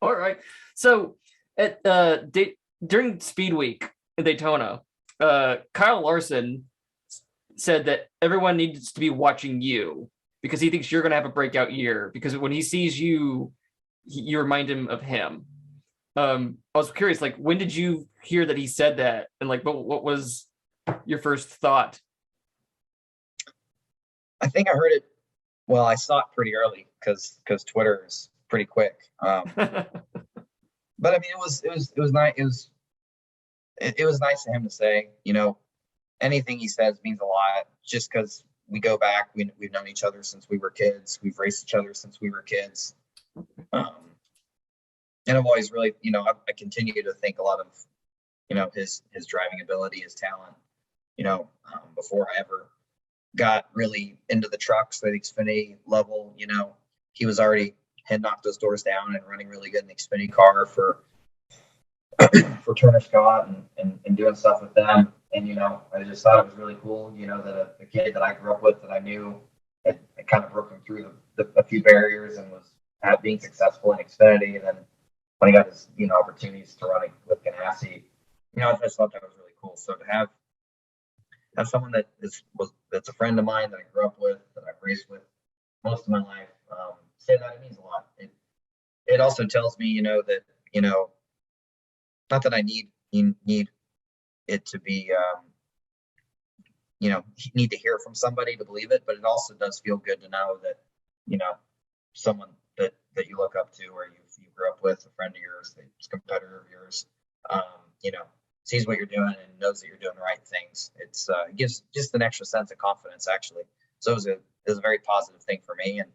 All right. So at during Speed Week in Daytona, Kyle Larson said that everyone needs to be watching you because he thinks you're going to have a breakout year because when he sees you, you remind him of him. I was curious, like, when did you hear that he said that, and like, what was your first thought? I think I heard it. Well, I saw it pretty early because Twitter is pretty quick. But I mean, it was nice. It was nice of him to say. Anything he says means a lot. Just because we go back, we've known each other since we were kids. We've raced each other since we were kids. Um, and I've always really, I continue to think a lot of, his driving ability, his talent. Before I ever got really into the trucks at the Xfinity level, he was already had knocked those doors down and running really good in the Xfinity car for Turner Scott and doing stuff with them. And I just thought it was really cool, that a kid that I grew up with that I knew had kind of broken through a few barriers and was at being successful in Xfinity. And then when he got his opportunities to run with Ganassi, I just thought that was really cool. So to have someone that's a friend of mine that I grew up with, that I've raced with most of my life, say that, it means a lot. It also tells me, that not that I need it to be, need to hear from somebody to believe it, but it also does feel good to know that, someone that you look up to or you grew up with, a friend of yours, a competitor of yours, um, you know, sees what you're doing and knows that you're doing the right things. It gives just an extra sense of confidence, actually. So it was a very positive thing for me. And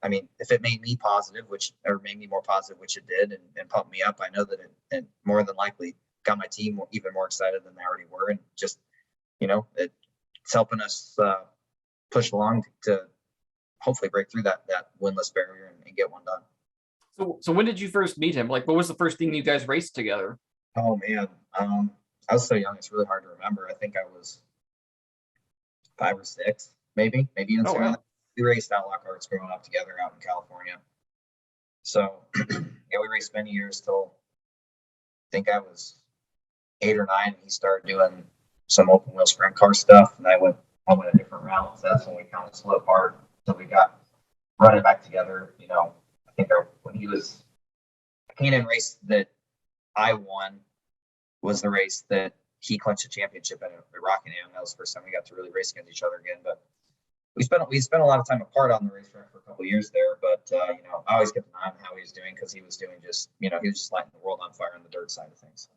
I mean, if it made me positive, or made me more positive, which it did, and pumped me up, I know that it more than likely got my team even more excited than they already were. And just, it's helping us push along to hopefully break through that winless barrier and get one done. So when did you first meet him? Like, what was the first thing you guys raced together? Oh man, I was so young; it's really hard to remember. I think I was 5 or 6, maybe even Oh sooner than wow. that. We raced outlaw carts growing up together out in California. So yeah, we raced many years till I think I was 8 or 9. He started doing some open wheel sprint car stuff, and I went a different route. So that's when we kind of split apart. So we got running back together. I think when he was the Canaan race that I won was the race that he clinched a championship at Rockingham. That was the first time we got to really race against each other again. But we spent a lot of time apart on the racetrack for a couple of years there. But I always kept an eye on how he was doing because he was doing just he was just lighting the world on fire on the dirt side of things.